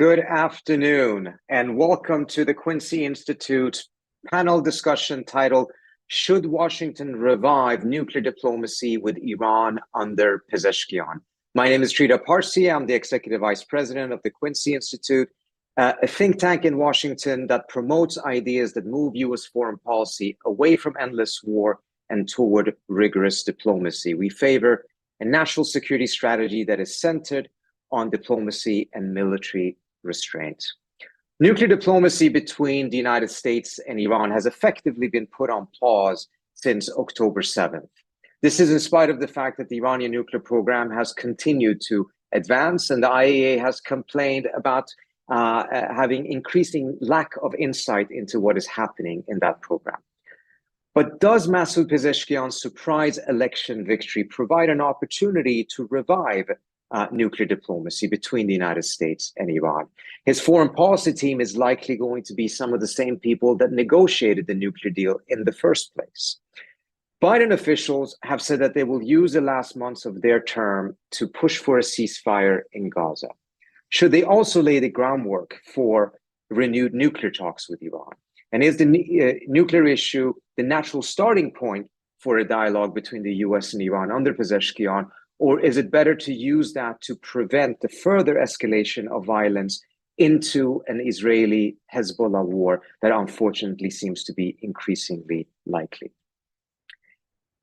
Good afternoon, and welcome to the Quincy Institute panel discussion titled, Should Washington Revive Nuclear Diplomacy with Iran under Pezeshkian? My name is Sridhar Parsi. I'm the Executive Vice President of the Quincy Institute, a think tank in Washington that promotes ideas that move U.S. foreign policy away from endless war and toward rigorous diplomacy. We favor a national security strategy that is centered on diplomacy and military restraint. Nuclear diplomacy between the United States and Iran has effectively been put on pause since October 7th. This is in spite of the fact that the Iranian nuclear program has continued to advance, and the IAEA has complained about having increasing lack of insight into what is happening in that program. But does Masoud Pezeshkian's surprise election victory provide an opportunity to revive nuclear diplomacy between the United States and Iran? His foreign policy team is likely going to be some of the same people that negotiated the nuclear deal in the first place. Biden officials have said that they will use the last months of their term to push for a ceasefire in Gaza. Should they also lay the groundwork for renewed nuclear talks with Iran? And is the nuclear issue the natural starting point for a dialogue between the US and Iran under Pezeshkian? Or is it better to use that to prevent the further escalation of violence into an Israeli-Hezbollah war that unfortunately seems to be increasingly likely?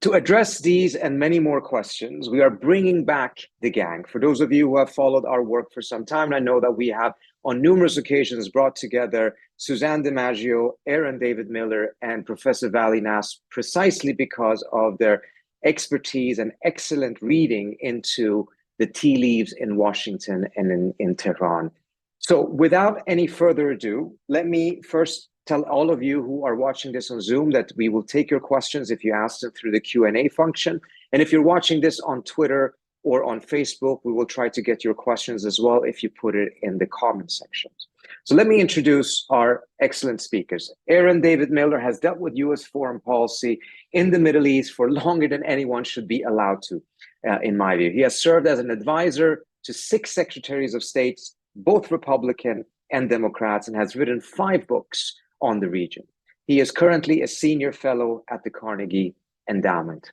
To address these and many more questions, we are bringing back the gang. For those of you who have followed our work for some time, I know that we have on numerous occasions brought together Suzanne DiMaggio, Aaron David Miller, and Professor Vali Nasr precisely because of their expertise and excellent reading into the tea leaves in Washington and in Tehran. So without any further ado, let me first tell all of you who are watching this on Zoom that we will take your questions if you ask them through the Q&A function. And if you're watching this on Twitter or on Facebook, we will try to get your questions as well if you put it in the comment sections. So let me introduce our excellent speakers. Aaron David Miller has dealt with U.S. foreign policy in the Middle East for longer than anyone should be allowed to, in my view. He has served as an advisor to 6 secretaries of state, both Republican and Democrats, and has written 5 books on the region. He is currently a senior fellow at the Carnegie Endowment.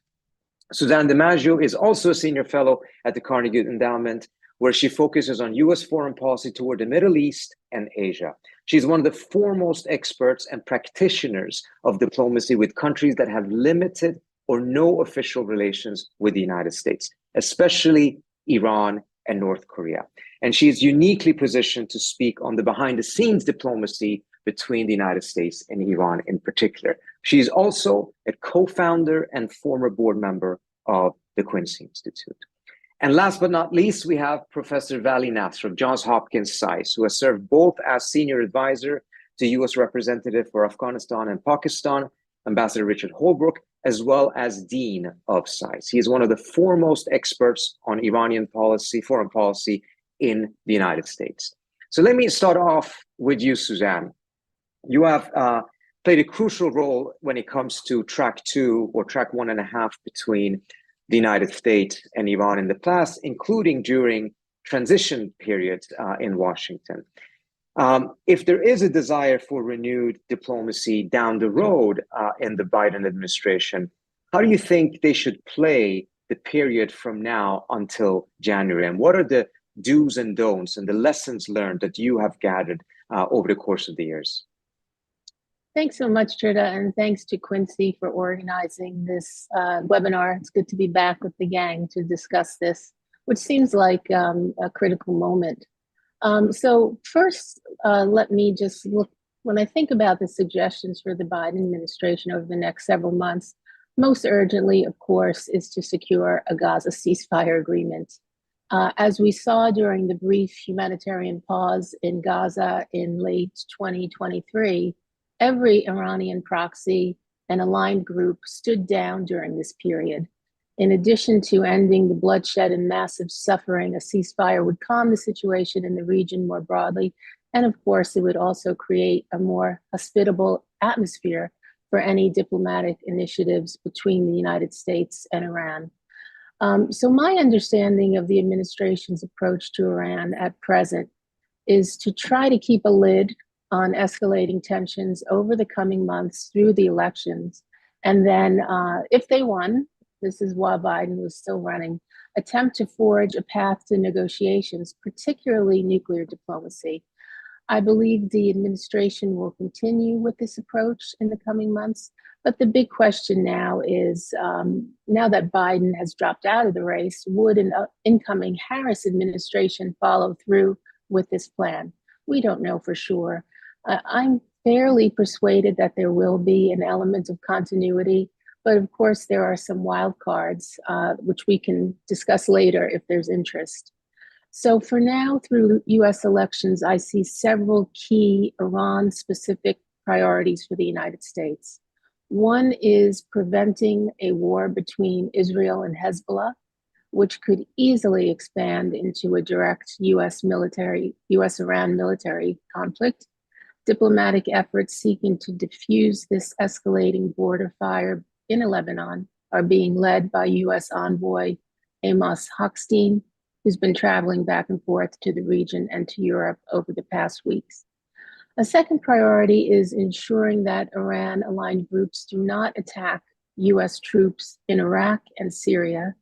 Suzanne DiMaggio is also a senior fellow at the Carnegie Endowment, where she focuses on U.S. foreign policy toward the Middle East and Asia. She's one of the foremost experts and practitioners of diplomacy with countries that have limited or no official relations with the United States, especially Iran and North Korea. And she is uniquely positioned to speak on the behind-the-scenes diplomacy between the United States and Iran in particular. She is also a co-founder and former board member of the Quincy Institute. And last but not least, we have Professor Vali Nasr of Johns Hopkins SAIS, who has served both as senior advisor to U.S. Representative for Afghanistan and Pakistan, Ambassador Richard Holbrooke, as well as Dean of SAIS. He is one of the foremost experts on Iranian policy, foreign policy in the United States. So let me start off with you, Suzanne. You have played a crucial role when it comes to track 2 or track 1.5 between the United States and Iran in the past, including during transition periods in Washington. If there is a desire for renewed diplomacy down the road in the Biden administration, how do you think they should play the period from now until January? And what are the do's and don'ts and the lessons learned that you have gathered over the course of the years? Thanks so much, Trita, and thanks to Quincy for organizing this webinar. It's good to be back with the gang to discuss this, which seems like a critical moment. So first, let me just look, when I think about the suggestions for the Biden administration over the next several months, most urgently, of course, is to secure a Gaza ceasefire agreement. As we saw during the brief humanitarian pause in Gaza in late 2023, every Iranian proxy and aligned group stood down during this period. In addition to ending the bloodshed and massive suffering, a ceasefire would calm the situation in the region more broadly. And of course, it would also create a more hospitable atmosphere for any diplomatic initiatives between the United States and Iran. So my understanding of the administration's approach to Iran at present is to try to keep a lid on escalating tensions over the coming months through the elections. And then if they won, this is while Biden was still running, attempt to forge a path to negotiations, particularly nuclear diplomacy. I believe the administration will continue with this approach in the coming months. But the big question now is, now that Biden has dropped out of the race, would an incoming Harris administration follow through with this plan? We don't know for sure. I'm fairly persuaded that there will be an element of continuity, but of course there are some wild cards, which we can discuss later if there's interest. So for now, through US elections, I see several key Iran-specific priorities for the United States. One is preventing a war between Israel and Hezbollah, which could easily expand into a direct US-Iran military conflict. Diplomatic efforts seeking to defuse this escalating border fire in Lebanon are being led by US envoy Amos Hochstein, who's been traveling back and forth to the region and to Europe over the past weeks. A second priority is ensuring that Iran-aligned groups do not attack US troops in Iraq and Syria.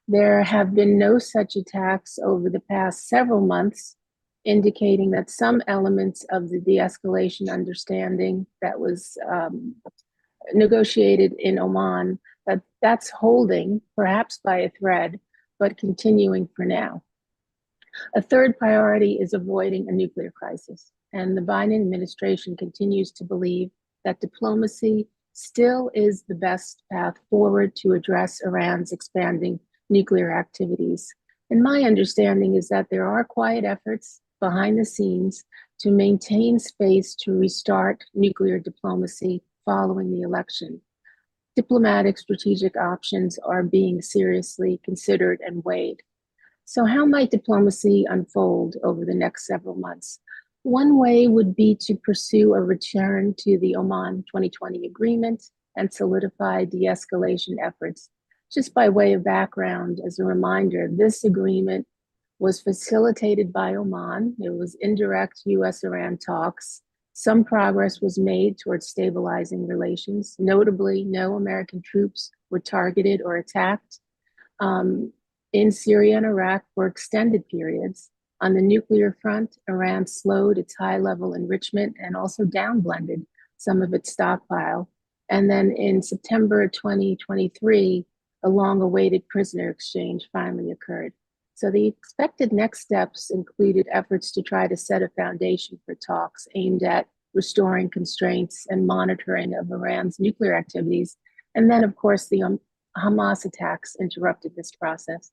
There have been no such attacks over the past several months, indicating that some elements of the de-escalation understanding that was negotiated in Oman, that's holding, perhaps by a thread, but continuing for now. A third priority is avoiding a nuclear crisis. And the Biden administration continues to believe that diplomacy still is the best path forward to address Iran's expanding nuclear activities. And my understanding is that there are quiet efforts behind the scenes to maintain space to restart nuclear diplomacy following the election. Diplomatic strategic options are being seriously considered and weighed. So how might diplomacy unfold over the next several months? One way would be to pursue a return to the Oman 2020 agreement and solidify de-escalation efforts. Just by way of background, as a reminder, this agreement was facilitated by Oman. It was indirect US-Iran talks. Some progress was made towards stabilizing relations. Notably, no American troops were targeted or attacked in Syria and Iraq for extended periods. On the nuclear front, Iran slowed its high-level enrichment and also downblended some of its stockpile. And then in September 2023, a long-awaited prisoner exchange finally occurred. So the expected next steps included efforts to try to set a foundation for talks aimed at restoring constraints and monitoring of Iran's nuclear activities. And then, of course, the Hamas attacks interrupted this process.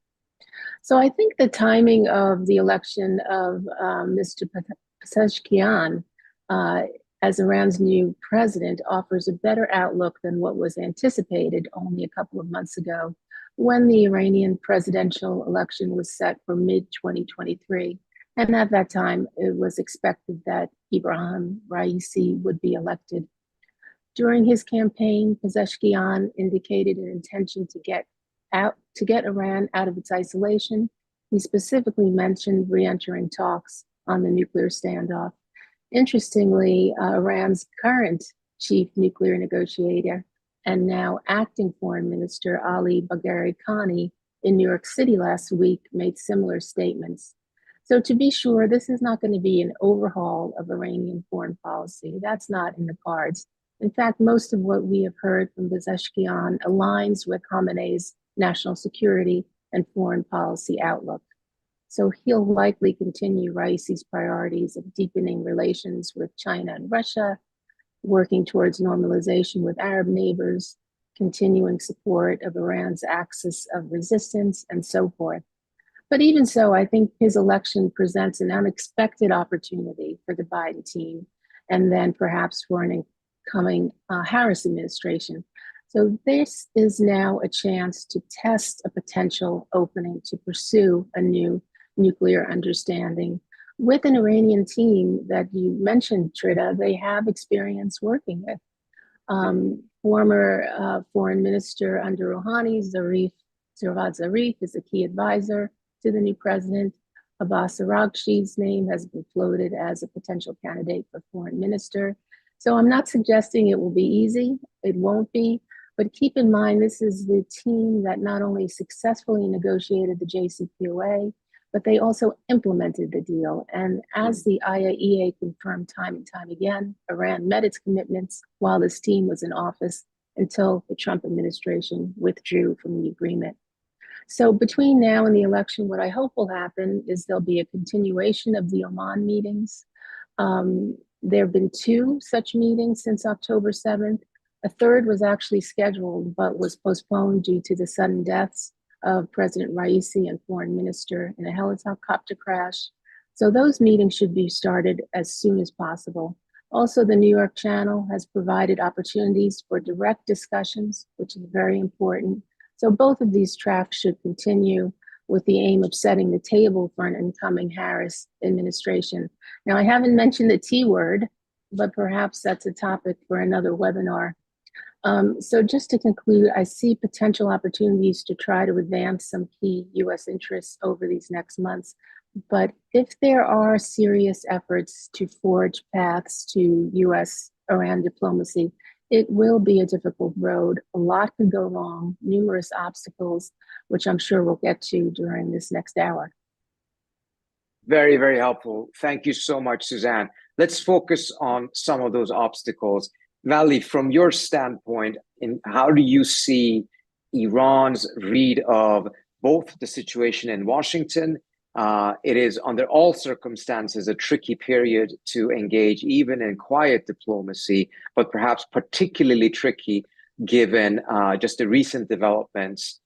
So I think the timing of the election of Mr. Pezeshkian as Iran's new president offers a better outlook than what was anticipated only a couple of months ago, when the Iranian presidential election was set for mid-2023. And at that time, it was expected that Ebrahim Raisi would be elected. During his campaign, Pezeshkian indicated an intention to get Iran out of its isolation. He specifically mentioned re-entering talks on the nuclear standoff. Interestingly, Iran's current chief nuclear negotiator and now acting foreign minister Ali Bagheri Khani in New York City last week made similar statements. So to be sure, this is not going to be an overhaul of Iranian foreign policy. That's not in the cards. In fact, most of what we have heard from Pezeshkian aligns with Khamenei's national security and foreign policy outlook. So he'll likely continue Raisi's priorities of deepening relations with China and Russia, working towards normalization with Arab neighbors, continuing support of Iran's axis of resistance, and so forth. But even so, I think his election presents an unexpected opportunity for the Biden team, and then perhaps for an incoming Harris administration. So this is now a chance to test a potential opening to pursue a new nuclear understanding with an Iranian team that you mentioned, Trita. They have experience working with. Former Foreign Minister under Rouhani, Javad Zarif, is a key advisor to the new president. Abbas Araghchi's name has been floated as a potential candidate for foreign minister. So I'm not suggesting it will be easy. It won't be. But keep in mind, this is the team that not only successfully negotiated the JCPOA, but they also implemented the deal. And as the IAEA confirmed time and time again, Iran met its commitments while this team was in office until the Trump administration withdrew from the agreement. So between now and the election, what I hope will happen is there'll be a continuation of the Oman meetings. There have been 2 such meetings since October 7th. A third was actually scheduled, but was postponed due to the sudden deaths of President Raisi and Foreign Minister in a helicopter crash. So those meetings should be started as soon as possible. Also, the New York Channel has provided opportunities for direct discussions, which is very important. So both of these tracks should continue with the aim of setting the table for an incoming Harris administration. Now, I haven't mentioned the T word, but perhaps that's a topic for another webinar. So just to conclude, I see potential opportunities to try to advance some key U.S. interests over these next months. But if there are serious efforts to forge paths to U.S.-Iran diplomacy, it will be a difficult road. A lot could go wrong, numerous obstacles, which I'm sure we'll get to during this next hour. Very, very helpful. Thank you so much, Suzanne. Let's focus on some of those obstacles. Vali, from your standpoint, how do you see Iran's read of both the situation in Washington? It is under all circumstances a tricky period to engage even in quiet diplomacy, but perhaps particularly tricky given just the recent developments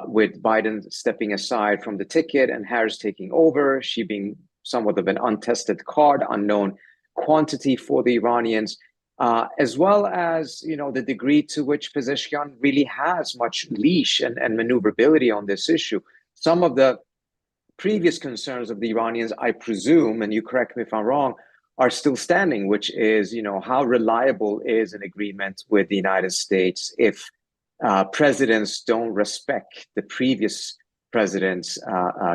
with Biden stepping aside from the ticket and Harris taking over, she being somewhat of an untested card, unknown quantity for the Iranians. As well as, the degree to which Pezeshkian really has much leash and maneuverability on this issue. Some of the previous concerns of the Iranians, I presume, and you correct me if I'm wrong, are still standing, which is, how reliable is an agreement with the United States if presidents don't respect the previous president's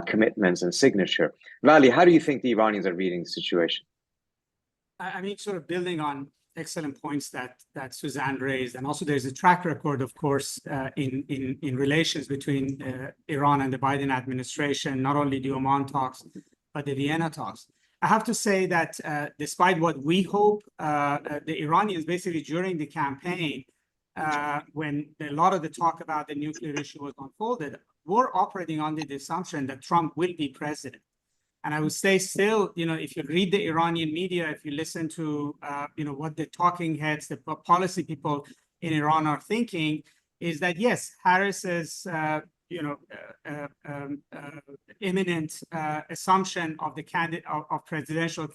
commitments and signature. Vali, how do you think the Iranians are reading the situation? I mean, sort of building on excellent points that Suzanne raised, and also there's a track record, of course, in relations between Iran and the Biden administration, not only the Oman talks, but the Vienna talks. I have to say that despite what we hope, the Iranians basically during the campaign, when a lot of the talk about the nuclear issue was unfolded, were operating under the assumption that Trump will be president. And I would say still, if you read the Iranian media, if you listen to, what the talking heads, the policy people in Iran are thinking, is that yes, Harris's, imminent assumption of the of presidential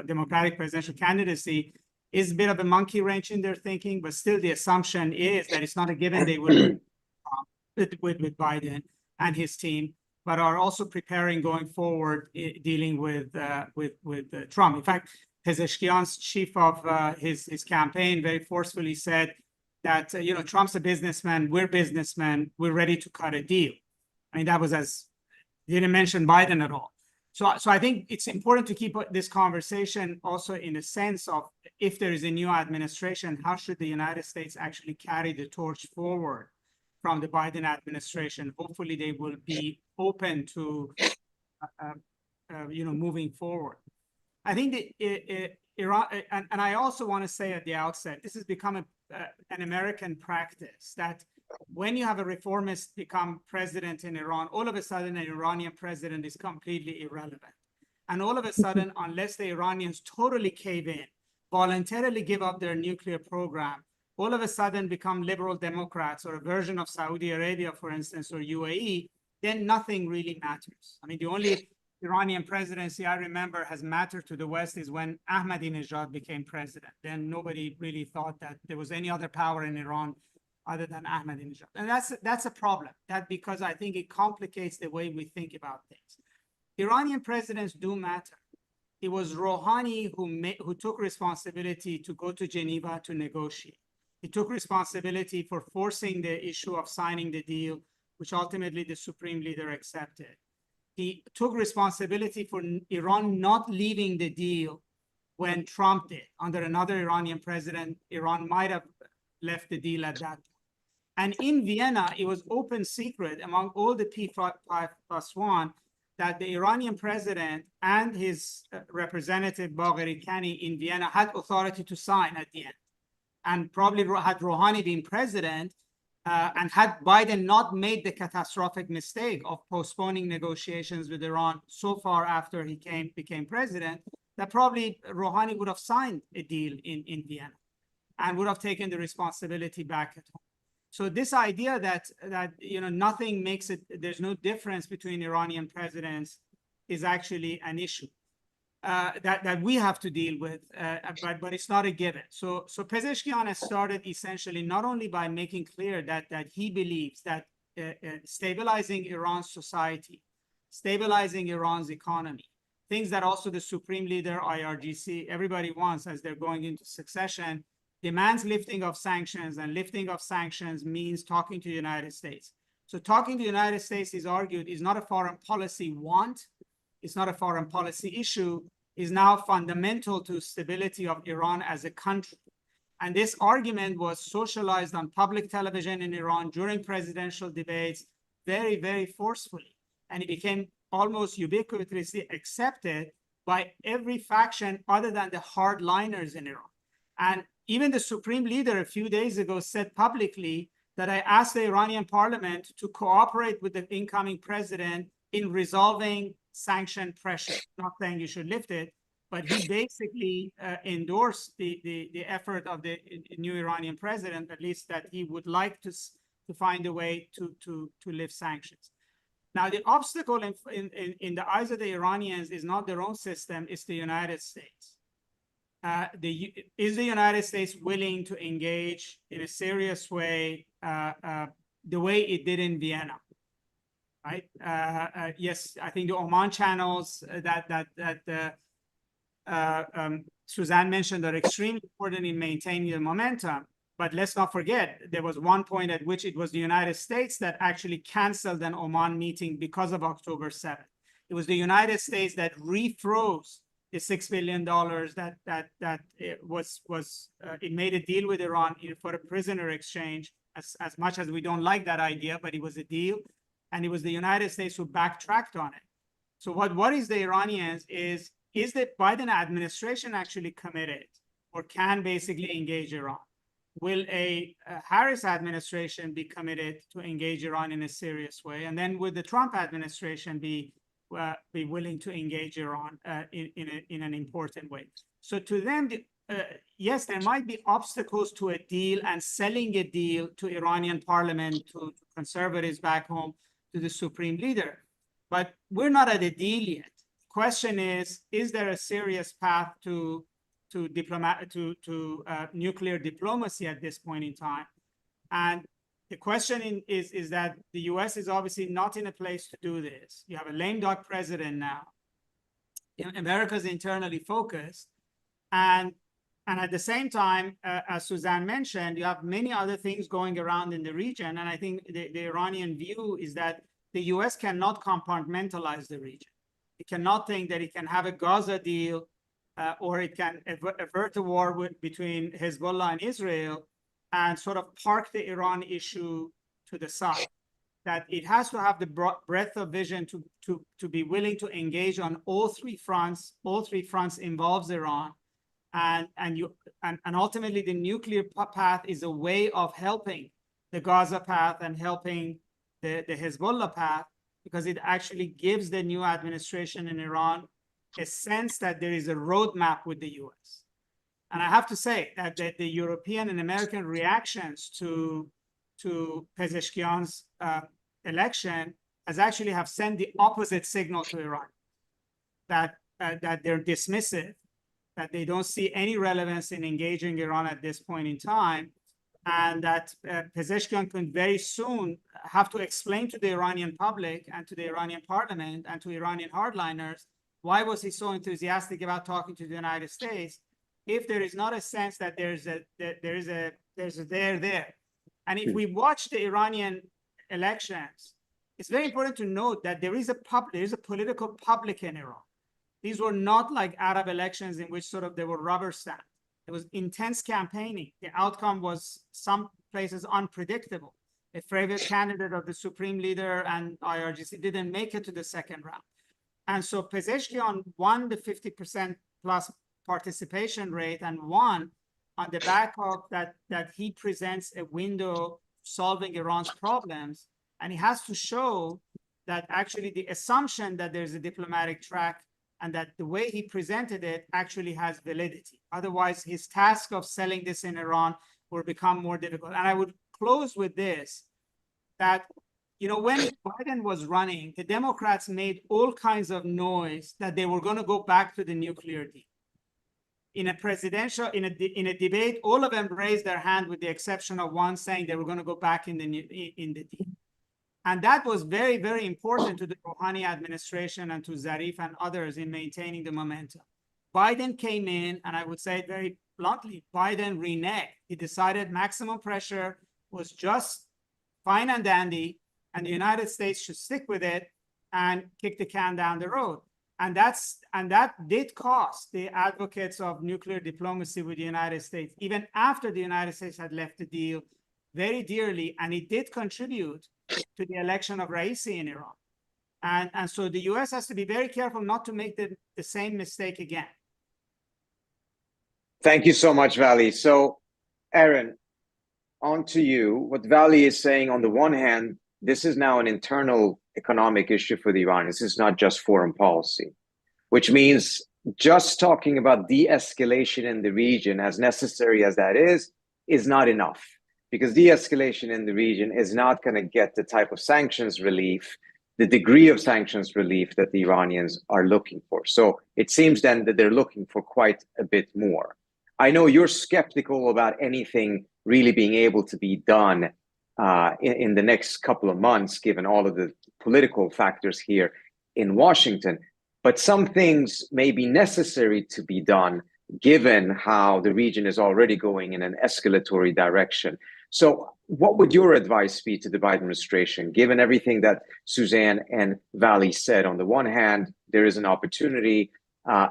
Democratic presidential candidacy is a bit of a monkey wrench in their thinking, but still the assumption is that it's not a given they will with Biden and his team, but are also preparing going forward, dealing with Trump. In fact, Pezeshkian's chief of his campaign very forcefully said that Trump's a businessman, we're businessmen, we're ready to cut a deal. I mean, that was didn't mention Biden at all. So I think it's important to keep this conversation also in a sense of if there is a new administration, how should the United States actually carry the torch forward from the Biden administration? Hopefully they will be open to moving forward. I think that Iran, and I also want to say at the outset, this has become an American practice that when you have a reformist become president in Iran, all of a sudden an Iranian president is completely irrelevant. And all of a sudden, unless the Iranians totally cave in, voluntarily give up their nuclear program, all of a sudden become liberal Democrats or a version of Saudi Arabia, for instance, or UAE, then nothing really matters. I mean, the only Iranian presidency I remember has mattered to the West is when Ahmadinejad became president. Then nobody really thought that there was any other power in Iran other than Ahmadinejad. And that's a problem, because I think it complicates the way we think about things. Iranian presidents do matter. It was Rouhani who took responsibility to go to Geneva to negotiate. He took responsibility for forcing the issue of signing the deal, which ultimately the supreme leader accepted. he took responsibility for Iran not leaving the deal when Trump did. Under another Iranian president, Iran might have left the deal at that point. And in Vienna, it was open secret among all the P5+1 that the Iranian president and his representative Bagheri Kani in Vienna had authority to sign at the end. And probably had Rouhani been president and had Biden not made the catastrophic mistake of postponing negotiations with Iran so far after he became president, that probably Rouhani would have signed a deal in Vienna and would have taken the responsibility back at home. So this idea that nothing makes it, there's no difference between Iranian presidents is actually an issue that we have to deal with, but it's not a given. So Pezeshkian has started essentially not only by making clear that he believes that stabilizing Iran's society, stabilizing Iran's economy, things that also the Supreme Leader, IRGC, everybody wants as they're going into succession, demands lifting of sanctions, and lifting of sanctions means talking to the United States. So talking to the United States is argued is not a foreign policy want, it's not a foreign policy issue, is now fundamental to stability of Iran as a country. And this argument was socialized on public television in Iran during presidential debates very, very forcefully. And it became almost ubiquitously accepted by every faction other than the hardliners in Iran. And even the Supreme Leader a few days ago said publicly that I asked the Iranian parliament to cooperate with the incoming president in resolving sanction pressure. Not saying you should lift it, but he basically endorsed the effort of the new Iranian president, at least that he would like to find a way to lift sanctions. Now, the obstacle in the eyes of the Iranians is not their own system, it's the United States. Is the United States willing to engage in a serious way the way it did in Vienna? Right? Yes, I think the Oman channels that Suzanne mentioned are extremely important in maintaining the momentum. But let's not forget, there was one point at which it was the United States that actually canceled an Oman meeting because of October 7th. It was the United States that refroze the $6 billion that it made a deal with Iran for a prisoner exchange. As much as we don't like that idea, but it was a deal, and it was the United States who backtracked on it. So what is the Iranians is the Biden administration actually committed or can basically engage Iran? Will a Harris administration be committed to engage Iran in a serious way? And then will the Trump administration be willing to engage Iran in an important way? So to them, yes, there might be obstacles to a deal and selling a deal to Iranian parliament, to conservatives back home, to the Supreme Leader. But we're not at a deal yet. Question is there a serious path to nuclear diplomacy at this point in time? And the question is that the US is obviously not in a place to do this. You have a lame duck president now. America's internally focused. And at the same time, as Suzanne mentioned, you have many other things going around in the region. And I think the Iranian view is that the US cannot compartmentalize the region. It cannot think that it can have a Gaza deal or it can avert a war between Hezbollah and Israel and sort of park the Iran issue to the side. That it has to have the breadth of vision to be willing to engage on all three fronts. All three fronts involves Iran. And ultimately, the nuclear path is a way of helping the Gaza path and helping the Hezbollah path, because it actually gives the new administration in Iran a sense that there is a roadmap with the US. And I have to say that the European and American reactions to Pezeshkian's election has actually have sent the opposite signal to Iran, that they're dismissive, that they don't see any relevance in engaging Iran at this point in time, and that Pezeshkian can very soon have to explain to the Iranian public and to the Iranian parliament and to Iranian hardliners why was he so enthusiastic about talking to the United States if there is not a sense that there's a there. And if we watch the Iranian elections, it's very important to note that there is a political public in Iran. These were not like Arab elections in which sort of they were rubber stamped. It was intense campaigning. The outcome was some places unpredictable. A favorite candidate of the supreme leader and IRGC didn't make it to the second round. And so Pezeshkian won the 50% plus participation rate and won on the back of that he presents a window solving Iran's problems. And he has to show that actually the assumption that there's a diplomatic track and that the way he presented it actually has validity. Otherwise, his task of selling this in Iran will become more difficult. And I would close with this, that, you know, when Biden was running, the Democrats made all kinds of noise that they were going to go back to the nuclear deal. In a debate, all of them raised their hand with the exception of one saying they were going to go back in the deal. And that was very, very important to the Rouhani administration and to Zarif and others in maintaining the momentum. Biden came in, and I would say it very bluntly, Biden reneged. He decided maximum pressure was just fine and dandy, and the United States should stick with it and kick the can down the road. And that did cost the advocates of nuclear diplomacy with the United States, even after the United States had left the deal, very dearly, and it did contribute to the election of Raisi in Iran. And so the US has to be very careful not to make the same mistake again. Thank you so much, Vali. So, Aaron, on to you. What Vali is saying, on the one hand, this is now an internal economic issue for the Iranians. This is not just foreign policy, which means just talking about de-escalation in the region, as necessary as that is not enough. Because de-escalation in the region is not going to get the type of sanctions relief, the degree of sanctions relief that the Iranians are looking for. So it seems then that they're looking for quite a bit more. I know you're skeptical about anything really being able to be done in the next couple of months, given all of the political factors here in Washington. But some things may be necessary to be done, given how the region is already going in an escalatory direction. So what would your advice be to the Biden administration, given everything that Suzanne and Vali said? On the one hand, there is an opportunity.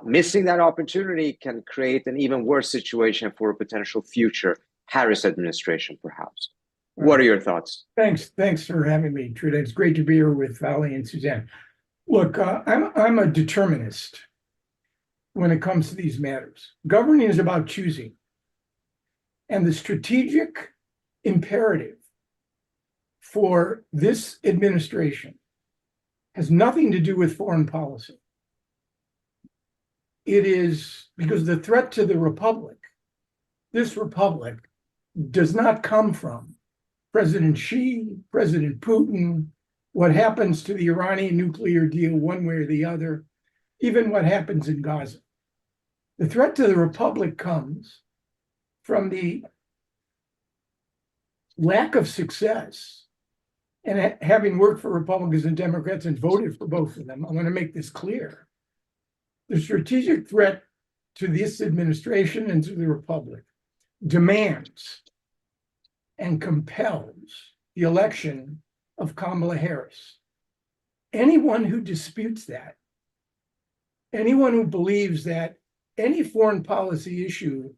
Missing that opportunity can create an even worse situation for a potential future Harris administration, perhaps. What are your thoughts? Thanks for having me, Truda. It's great to be here with Vali and Suzanne. Look, I'm a determinist when it comes to these matters. Governing is about choosing. And the strategic imperative for this administration has nothing to do with foreign policy. It is because the threat to the republic, this republic, does not come from President Xi, President Putin, what happens to the Iranian nuclear deal one way or the other, even what happens in Gaza. The threat to the republic comes from the lack of success. And having worked for Republicans and Democrats and voted for both of them, I want to make this clear. The strategic threat to this administration and to the republic demands and compels the election of Kamala Harris. Anyone who disputes that, anyone who believes that any foreign policy issue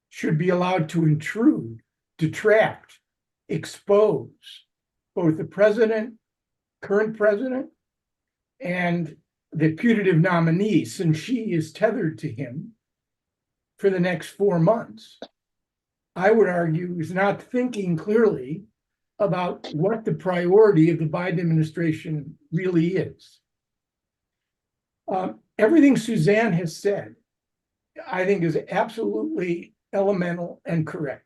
should be allowed to intrude, detract, expose both the president, current president, and the putative nominee, since she is tethered to him for the next 4 months, I would argue is not thinking clearly about what the priority of the Biden administration really is. Everything Suzanne has said, I think, is absolutely elemental and correct.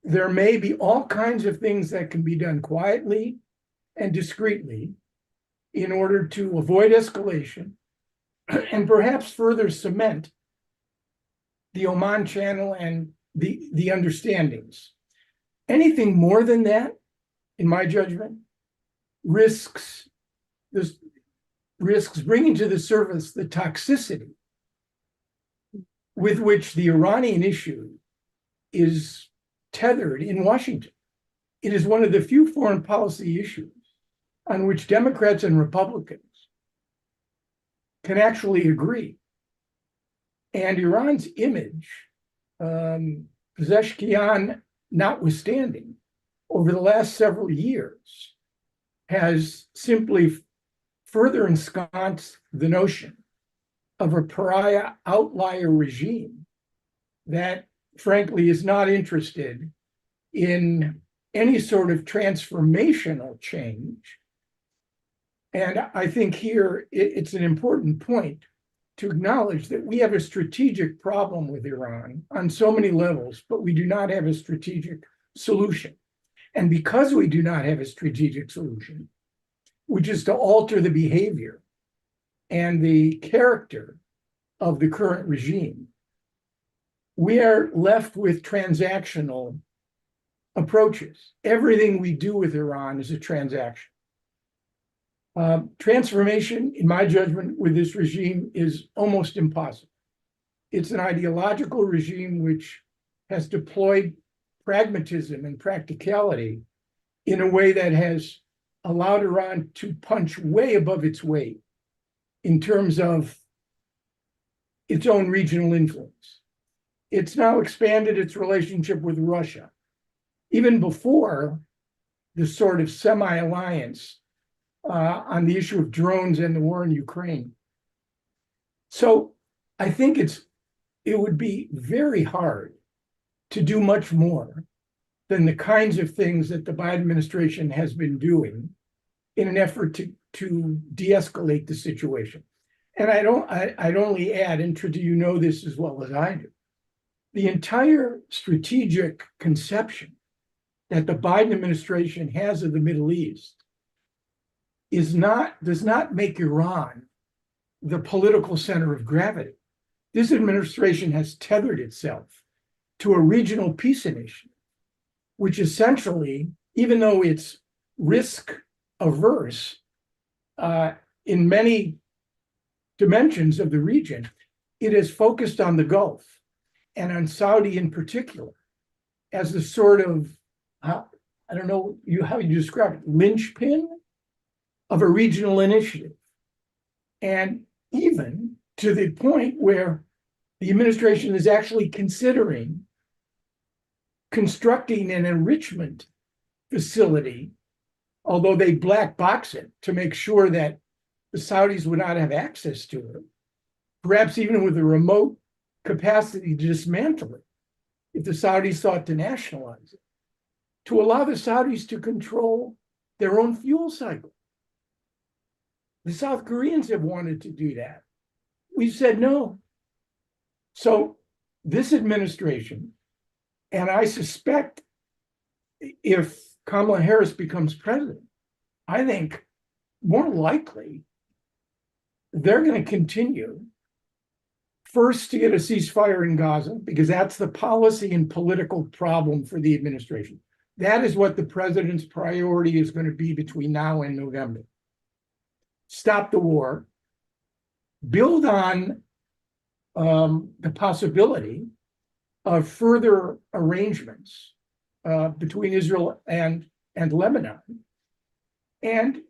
There may be all kinds of things that can be done quietly and discreetly in order to avoid escalation and perhaps further cement the Oman Channel and the understandings. Anything more than that, in my judgment, risks bringing to the surface the toxicity with which the Iranian issue is tethered in Washington. It is one of the few foreign policy issues on which Democrats and Republicans can actually agree. And Iran's image, Pezeshkian notwithstanding, over the last several years, has simply further ensconced the notion of a pariah outlier regime that, frankly, is not interested in any sort of transformational change. And I think here it's an important point to acknowledge that we have a strategic problem with Iran on so many levels, but we do not have a strategic solution. And because we do not have a strategic solution, which is to alter the behavior and the character of the current regime, we are left with transactional approaches. Everything we do with Iran is a transaction. Transformation, in my judgment, with this regime is almost impossible. It's an ideological regime which has deployed pragmatism and practicality in a way that has allowed Iran to punch way above its weight in terms of its own regional influence. It's now expanded its relationship with Russia, even before the sort of semi-alliance on the issue of drones and the war in Ukraine. So I think it would be very hard to do much more than the kinds of things that the Biden administration has been doing in an effort to de-escalate the situation. And I'd only add, and Trita, you know this as well as I do, the entire strategic conception that the Biden administration has of the Middle East does not make Iran the political center of gravity. This administration has tethered itself to a regional peace initiative, which essentially, even though it's risk averse in many dimensions of the region, it is focused on the Gulf and on Saudi in particular as the sort of, I don't know how you describe it, linchpin of a regional initiative. And even to the point where the administration is actually considering constructing an enrichment facility, although they black box it to make sure that the Saudis would not have access to it, perhaps even with a remote capacity to dismantle it, if the Saudis sought to nationalize it, to allow the Saudis to control their own fuel cycle. The South Koreans have wanted to do that. We've said no. So this administration, and I suspect if Kamala Harris becomes president, I think more likely they're going to continue first to get a ceasefire in Gaza, because that's the policy and political problem for the administration. That is what the president's priority is going to be between now and November. Stop the war, build on the possibility of further arrangements between Israel and Lebanon. And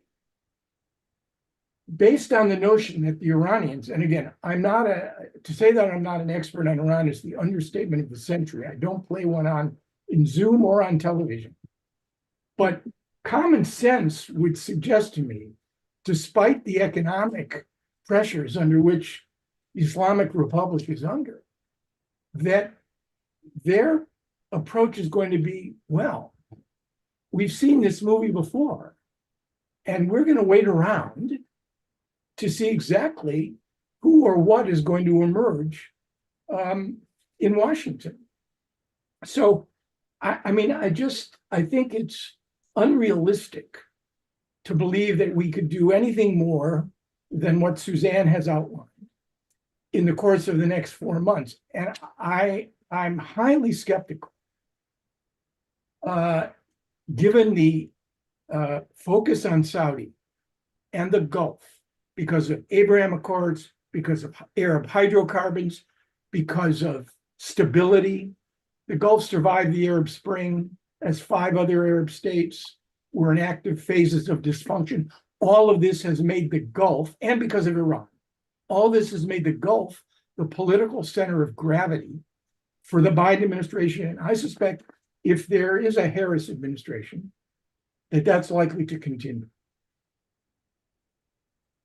based on the notion that the Iranians, and again, to say that I'm not an expert on Iran is the understatement of the century. I don't play one on in Zoom or on television. But common sense would suggest to me, despite the economic pressures under which the Islamic Republic is under, that their approach is going to be, well, we've seen this movie before, and we're going to wait around to see exactly who or what is going to emerge in Washington. So, I think it's unrealistic to believe that we could do anything more than what Suzanne has outlined in the course of the next 4 months. And I'm highly skeptical, given the focus on Saudi and the Gulf, because of Abraham Accords, because of Arab hydrocarbons, because of stability. The Gulf survived the Arab Spring, as 5 other Arab states we're in active phases of dysfunction. All of this has made the Gulf, and because of Iran, all this has made the Gulf the political center of gravity for the Biden administration. And I suspect if there is a Harris administration, that's likely to continue.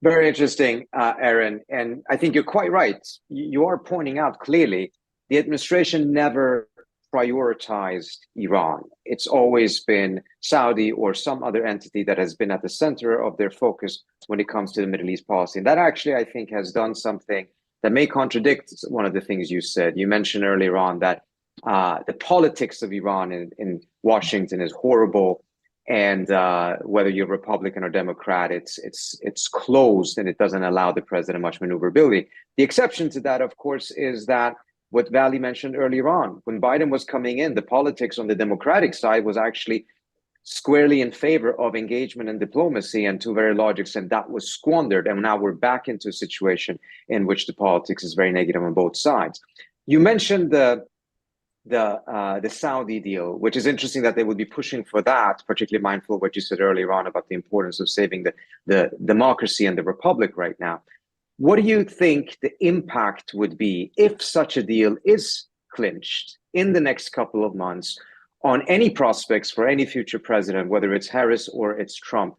Very interesting, Aaron. And I think you're quite right. You are pointing out clearly the administration never prioritized Iran. It's always been Saudi or some other entity that has been at the center of their focus when it comes to the Middle East policy. And that actually, I think, has done something that may contradict one of the things you said. You mentioned earlier on that the politics of Iran in Washington is horrible. And whether you're Republican or Democrat, it's closed and it doesn't allow the president much maneuverability. The exception to that, of course, is that what Valley mentioned earlier on, when Biden was coming in, the politics on the Democratic side was actually squarely in favor of engagement and diplomacy, and to a very large extent that was squandered. And now we're back into a situation in which the politics is very negative on both sides. You mentioned the Saudi deal, which is interesting that they would be pushing for that, particularly mindful of what you said earlier on about the importance of saving the democracy and the republic right now. What do you think the impact would be if such a deal is clinched in the next couple of months on any prospects for any future president, whether it's Harris or it's Trump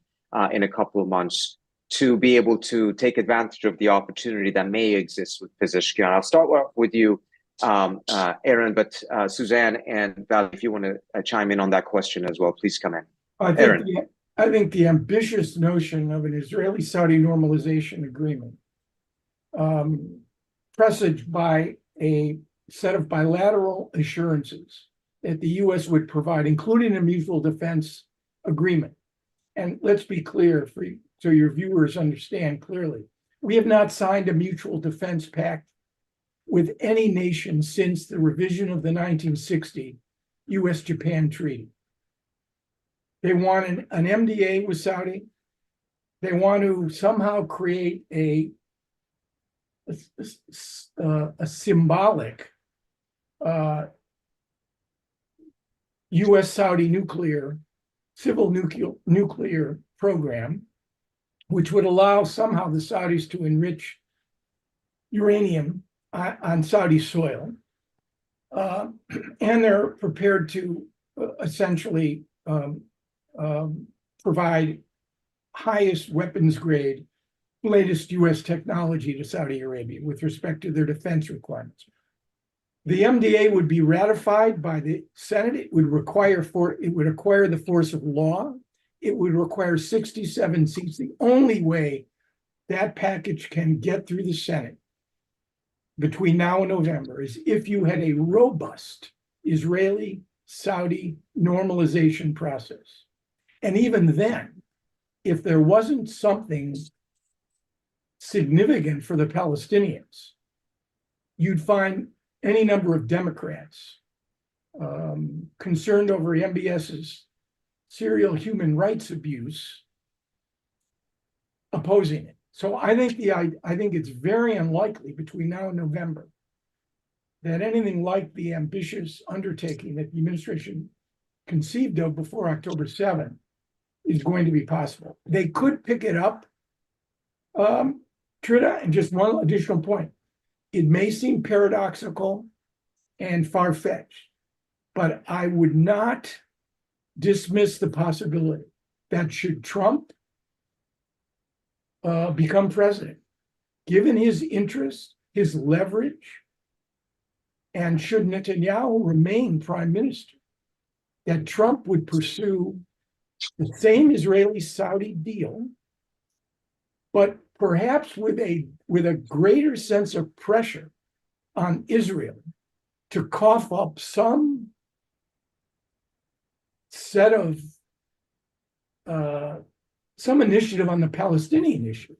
in a couple of months, to be able to take advantage of the opportunity that may exist with Pezeshkian? I'll start with you, Aaron, but Suzanne and Val, if you want to chime in on that question as well, please come in. I think the ambitious notion of an Israeli-Saudi normalization agreement, presaged by a set of bilateral assurances that the U.S. would provide, including a mutual defense agreement. And let's be clear, so your viewers understand clearly, we have not signed a mutual defense pact with any nation since the revision of the 1960 U.S.-Japan Treaty. They want an MDA with Saudi. They want to somehow create a symbolic U.S.-Saudi civil nuclear program, which would allow somehow the Saudis to enrich uranium on Saudi soil. And they're prepared to essentially provide highest weapons grade, latest U.S. technology to Saudi Arabia with respect to their defense requirements. The MDA would be ratified by the Senate. It would acquire the force of law. It would require 67 seats. The only way that package can get through the Senate between now and November is if you had a robust Israeli-Saudi normalization process. And even then, if there wasn't something significant for the Palestinians, you'd find any number of Democrats concerned over MBS's serial human rights abuse opposing it. So I think it's very unlikely between now and November that anything like the ambitious undertaking that the administration conceived of before October 7th is going to be possible. They could pick it up, Trita, and just one additional point. It may seem paradoxical and far-fetched, but I would not dismiss the possibility that should Trump become president, given his interest, his leverage, and should Netanyahu remain prime minister, that Trump would pursue the same Israeli-Saudi deal, but perhaps with a greater sense of pressure on Israel to cough up some set of some initiative on the Palestinian issue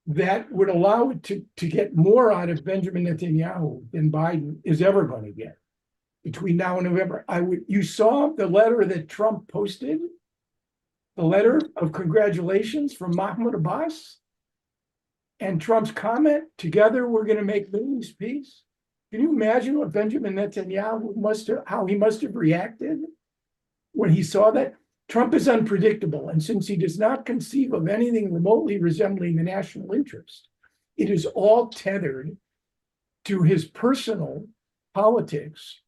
that would allow it to get more out of Benjamin Netanyahu than Biden is ever going to get between now and November. You saw the letter that Trump posted, the letter of congratulations from Mahmoud Abbas, and Trump's comment, "Together we're going to make Middle East peace." Can you imagine what Benjamin Netanyahu how he must have reacted when he saw that Trump is unpredictable. And since he does not conceive of anything remotely resembling the national interest, it is all tethered to his personal politics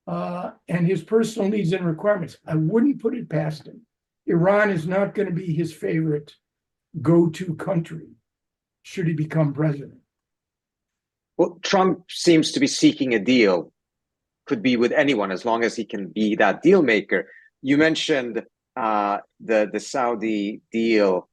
and his personal needs and requirements. I wouldn't put it past him. Iran is not going to be his favorite go-to country should he become president. Well, Trump seems to be seeking a deal, could be with anyone as long as he can be that deal maker. You mentioned the Saudi deal.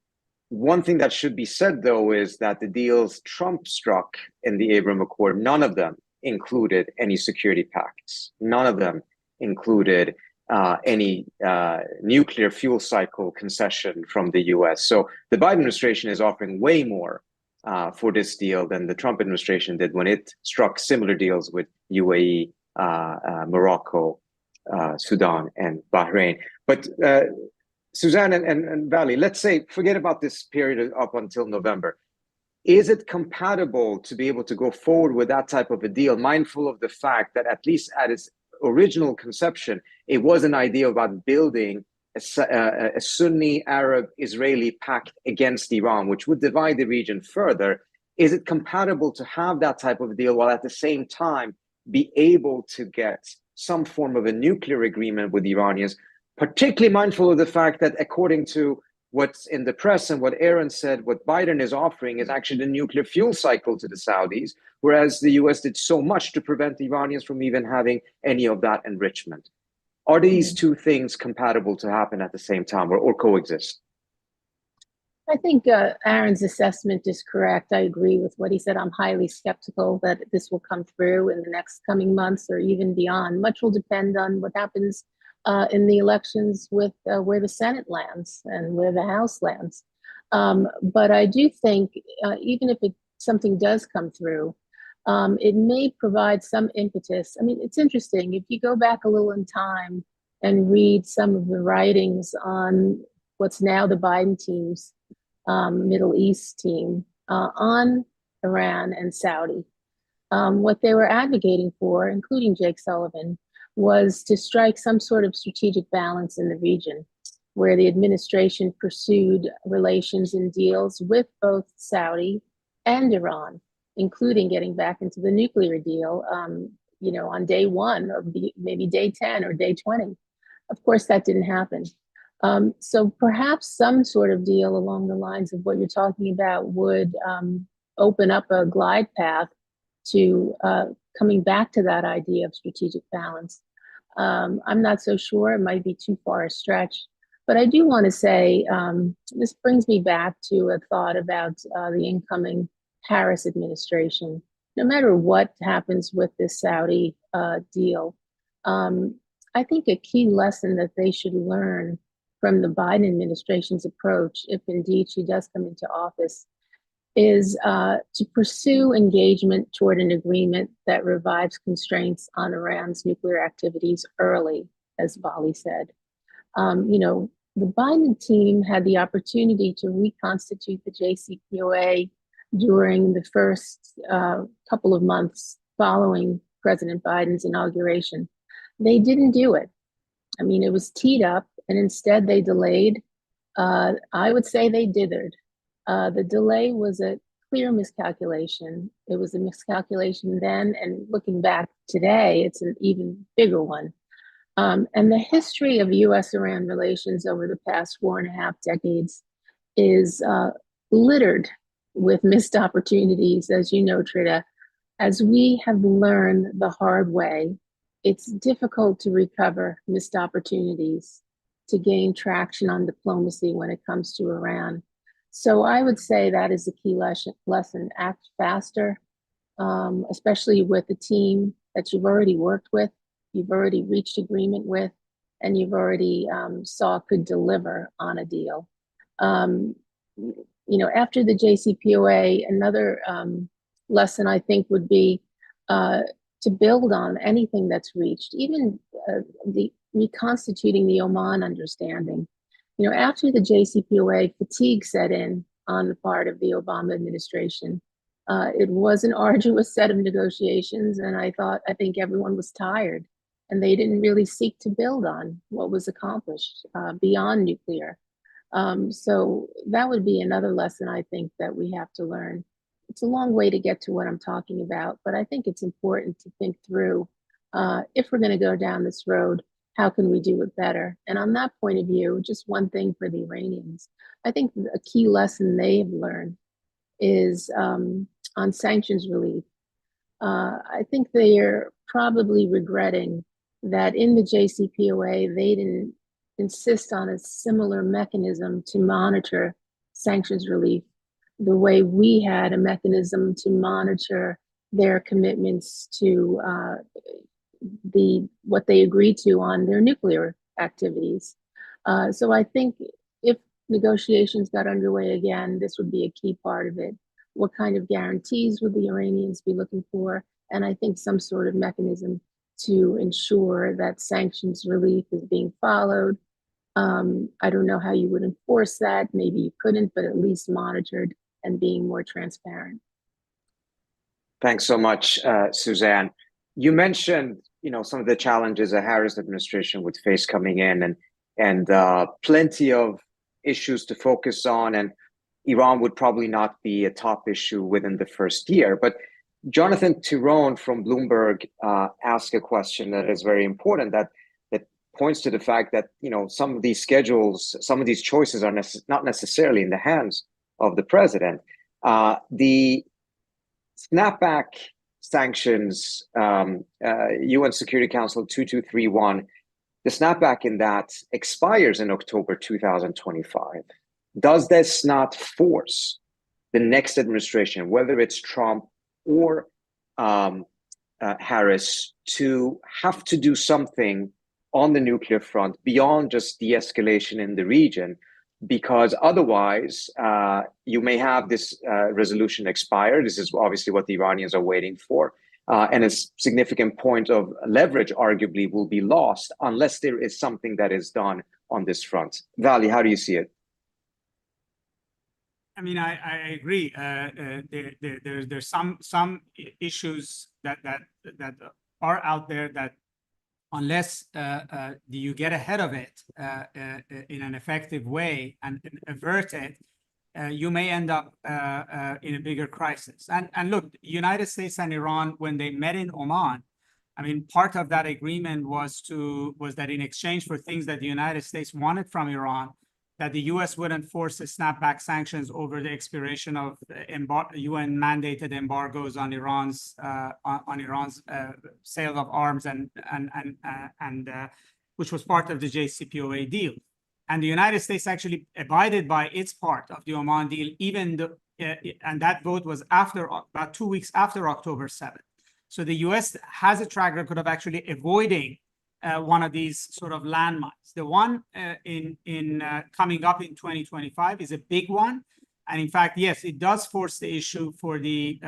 One thing that should be said, though, is that the deals Trump struck in the Abraham Accord, none of them included any security pacts. None of them included any nuclear fuel cycle concession from the US. So the Biden administration is offering way more for this deal than the Trump administration did when it struck similar deals with UAE, Morocco, Sudan, and Bahrain. But Suzanne and Vali, let's say, forget about this period up until November. Is it compatible to be able to go forward with that type of a deal, mindful of the fact that at least at its original conception, it was an idea about building a Sunni Arab-Israeli pact against Iran, which would divide the region further? Is it compatible to have that type of deal while at the same time be able to get some form of a nuclear agreement with the Iranians, particularly mindful of the fact that according to what's in the press and what Aaron said, what Biden is offering is actually the nuclear fuel cycle to the Saudis, whereas the US did so much to prevent the Iranians from even having any of that enrichment. Are these two things compatible to happen at the same time or coexist? I think Aaron's assessment is correct. I agree with what he said. I'm highly skeptical that this will come through in the next coming months or even beyond. Much will depend on what happens in the elections with where the Senate lands and where the House lands. But I do think even if something does come through, it may provide some impetus. I mean, it's interesting. If you go back a little in time and read some of the writings on what's now the Biden team's Middle East team on Iran and Saudi, what they were advocating for, including Jake Sullivan, was to strike some sort of strategic balance in the region, where the administration pursued relations and deals with both Saudi and Iran, including getting back into the nuclear deal, on day one or maybe day 10 or day 20. Of course, that didn't happen. So perhaps some sort of deal along the lines of what you're talking about would open up a glide path to coming back to that idea of strategic balance. I'm not so sure. It might be too far a stretch. But I do want to say, this brings me back to a thought about the incoming Harris administration. No matter what happens with this Saudi deal, I think a key lesson that they should learn from the Biden administration's approach, if indeed she does come into office, is to pursue engagement toward an agreement that revives constraints on Iran's nuclear activities early, as Vali said. The Biden team had the opportunity to reconstitute the JCPOA during the first couple of months following President Biden's inauguration. They didn't do it. I mean, it was teed up, and instead they delayed. I would say they dithered. The delay was a clear miscalculation. It was a miscalculation then, and looking back today, it's an even bigger one. And the history of US-Iran relations over the past 4.5 decades is littered with missed opportunities, as you know, Trita. As we have learned the hard way, it's difficult to recover missed opportunities, to gain traction on diplomacy when it comes to Iran. So I would say that is a key lesson. Act faster, especially with the team that you've already worked with, you've already reached agreement with, and you've already saw could deliver on a deal. After the JCPOA, another lesson I think would be to build on anything that's reached, even the reconstituting the Oman understanding. After the JCPOA, fatigue set in on the part of the Obama administration. It was an arduous set of negotiations, and I think everyone was tired. and they didn't really seek to build on what was accomplished beyond nuclear. So that would be another lesson I think that we have to learn. It's a long way to get to what I'm talking about, but I think it's important to think through if we're going to go down this road, how can we do it better? And on that point of view, just one thing for the Iranians, I think a key lesson they have learned is on sanctions relief. I think they are probably regretting that in the JCPOA, they didn't insist on a similar mechanism to monitor sanctions relief the way we had a mechanism to monitor their commitments to what they agreed to on their nuclear activities. So I think if negotiations got underway again, this would be a key part of it. What kind of guarantees would the Iranians be looking for? And I think some sort of mechanism to ensure that sanctions relief is being followed. I don't know how you would enforce that. Maybe you couldn't, but at least monitored and being more transparent. Thanks so much, Suzanne. You mentioned, some of the challenges the Harris administration would face coming in, and plenty of issues to focus on, and Iran would probably not be a top issue within the first year. But Jonathan Tyrone from Bloomberg asked a question that is very important, that points to the fact that some of these schedules, some of these choices are not necessarily in the hands of the president. The snapback sanctions, UN Security Council 2231, the snapback in that expires in October 2025. Does this not force the next administration, whether it's Trump or Harris, to have to do something on the nuclear front beyond just de-escalation in the region? Because otherwise, you may have this resolution expire. This is obviously what the Iranians are waiting for. And a significant point of leverage arguably will be lost unless there is something that is done on this front. Vali, how do you see it? I mean, I agree. There's some issues that are out there that, unless you get ahead of it in an effective way and avert it, you may end up in a bigger crisis. And look, United States and Iran, when they met in Oman, I mean, part of that agreement was that in exchange for things that the United States wanted from Iran, that the U.S. wouldn't force the snapback sanctions over the expiration of UN-mandated embargoes on Iran's sale of arms and which was part of the JCPOA deal. And the United States actually abided by its part of the Oman deal, and that vote was about 2 weeks after October 7th. So the U.S. has a track record of actually avoiding one of these sort of landmines. The one coming up in 2025 is a big one, and in fact, yes, it does force the issue for the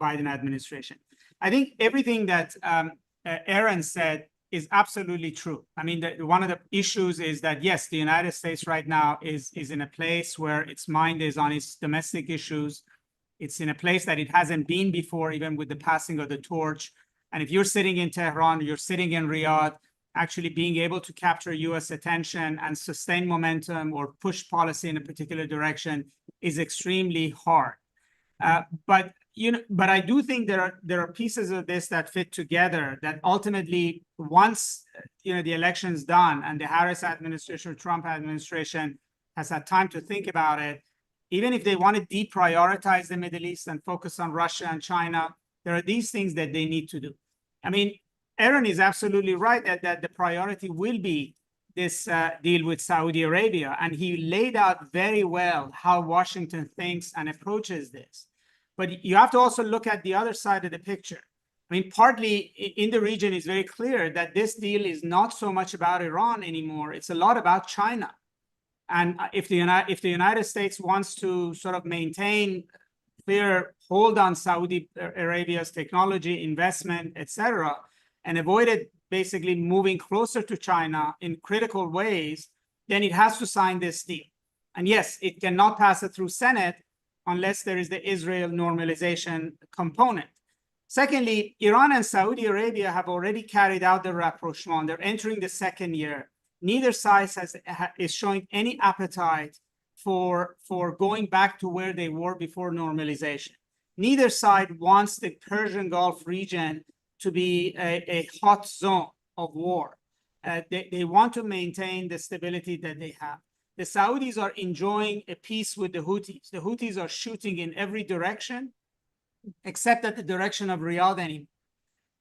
Biden administration. I think everything that Aaron said is absolutely true. I mean, one of the issues is that, yes, the United States right now is in a place where its mind is on its domestic issues. It's in a place that it hasn't been before, even with the passing of the torch. And if you're sitting in Tehran, you're sitting in Riyadh, actually being able to capture US attention and sustain momentum or push policy in a particular direction is extremely hard. But I do think there are pieces of this that fit together, that ultimately, once the election's done and the Harris administration or Trump administration has had time to think about it, even if they want to deprioritize the Middle East and focus on Russia and China, there are these things that they need to do. I mean, Aaron is absolutely right that the priority will be this deal with Saudi Arabia, and he laid out very well how Washington thinks and approaches this. But you have to also look at the other side of the picture. I mean, partly in the region, it's very clear that this deal is not so much about Iran anymore. It's a lot about China. And if the United States wants to sort of maintain clear hold on Saudi Arabia's technology, investment, etc., and avoid it basically moving closer to China in critical ways, then it has to sign this deal. And yes, it cannot pass it through Senate unless there is the Israel normalization component. Secondly, Iran and Saudi Arabia have already carried out the rapprochement. They're entering the second year. Neither side is showing any appetite for going back to where they were before normalization. Neither side wants the Persian Gulf region to be a hot zone of war. They want to maintain the stability that they have. The Saudis are enjoying a peace with the Houthis. The Houthis are shooting in every direction, except at the direction of Riyadh anymore.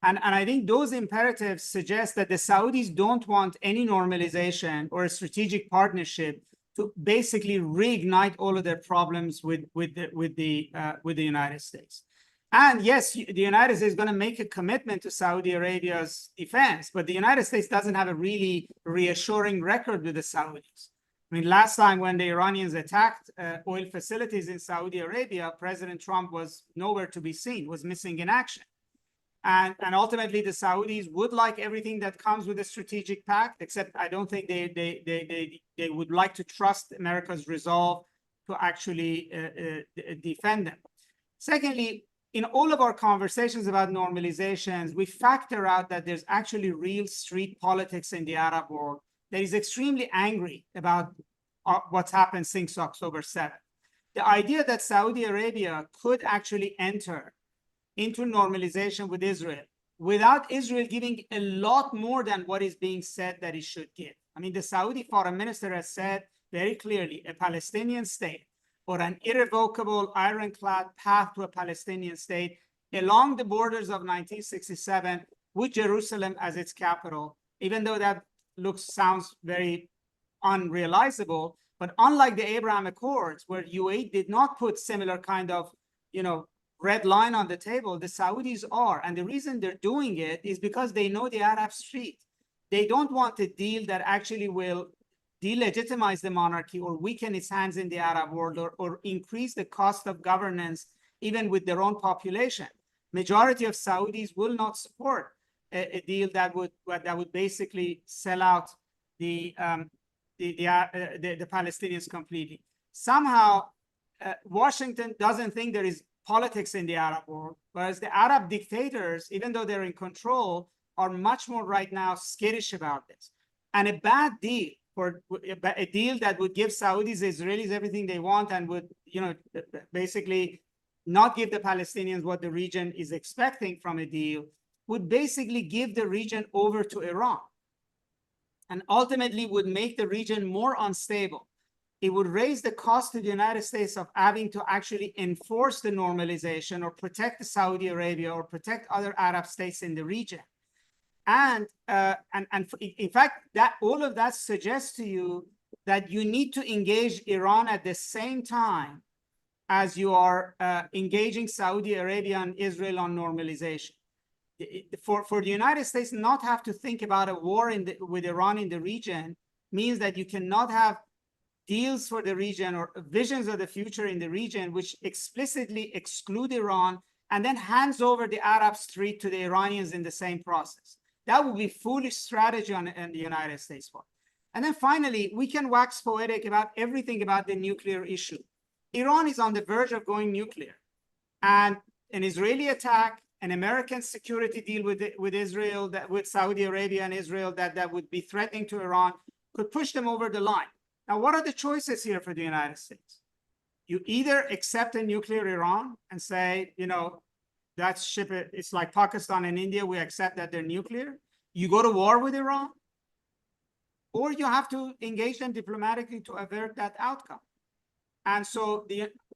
And I think those imperatives suggest that the Saudis don't want any normalization or a strategic partnership to basically reignite all of their problems with the United States. And yes, the United States is going to make a commitment to Saudi Arabia's defense, but the United States doesn't have a really reassuring record with the Saudis. I mean, last time when the Iranians attacked oil facilities in Saudi Arabia, President Trump was nowhere to be seen, was missing in action. And ultimately, the Saudis would like everything that comes with a strategic pact, except I don't think they would like to trust America's resolve to actually defend them. Secondly, in all of our conversations about normalizations, we factor out that there's actually real street politics in the Arab world that is extremely angry about what's happened since October 7th. The idea that Saudi Arabia could actually enter into normalization with Israel without Israel giving a lot more than what is being said that it should give. I mean, the Saudi foreign minister has said very clearly a Palestinian state or an irrevocable ironclad path to a Palestinian state along the borders of 1967 with Jerusalem as its capital, even though that sounds very unrealizable. But unlike the Abraham Accords, where UAE did not put similar kind of, red line on the table, the Saudis are. And the reason they're doing it is because they know the Arab street. They don't want a deal that actually will delegitimize the monarchy or weaken its hands in the Arab world or increase the cost of governance, even with their own population. Majority of Saudis will not support a deal that would basically sell out the Palestinians completely. Somehow, Washington doesn't think there is politics in the Arab world, whereas the Arab dictators, even though they're in control, are much more right now skittish about this. And a bad deal, for a deal that would give Saudis, Israelis everything they want and would, basically not give the Palestinians what the region is expecting from a deal, would basically give the region over to Iran and ultimately would make the region more unstable. It would raise the cost to the United States of having to actually enforce the normalization or protect Saudi Arabia or protect other Arab states in the region. And in fact, that all of that suggests to you that you need to engage Iran at the same time as you are engaging Saudi Arabia and Israel on normalization. For the United States not have to think about a war with Iran in the region means that you cannot have deals for the region or visions of the future in the region which explicitly exclude Iran and then hands over the Arab street to the Iranians in the same process. That would be foolish strategy on the United States part. And then finally, we can wax poetic about everything about the nuclear issue. Iran is on the verge of going nuclear. And an Israeli attack, an American security deal with Israel, with Saudi Arabia and Israel that would be threatening to Iran could push them over the line. Now, what are the choices here for the United States? You either accept a nuclear Iran and say, it's like Pakistan and India, we accept that they're nuclear. You go to war with Iran, or you have to engage them diplomatically to avert that outcome. And so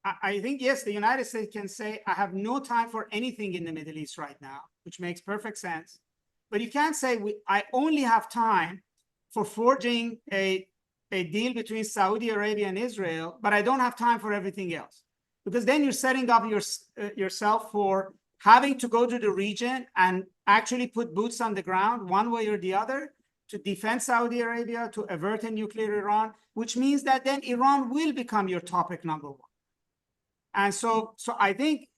I think, yes, the United States can say, I have no time for anything in the Middle East right now, which makes perfect sense. But you can't say, I only have time for forging a deal between Saudi Arabia and Israel, but I don't have time for everything else. Because then you're setting up yourself for having to go to the region and actually put boots on the ground one way or the other to defend Saudi Arabia, to avert a nuclear Iran, which means that then Iran will become your topic number one. And so I think,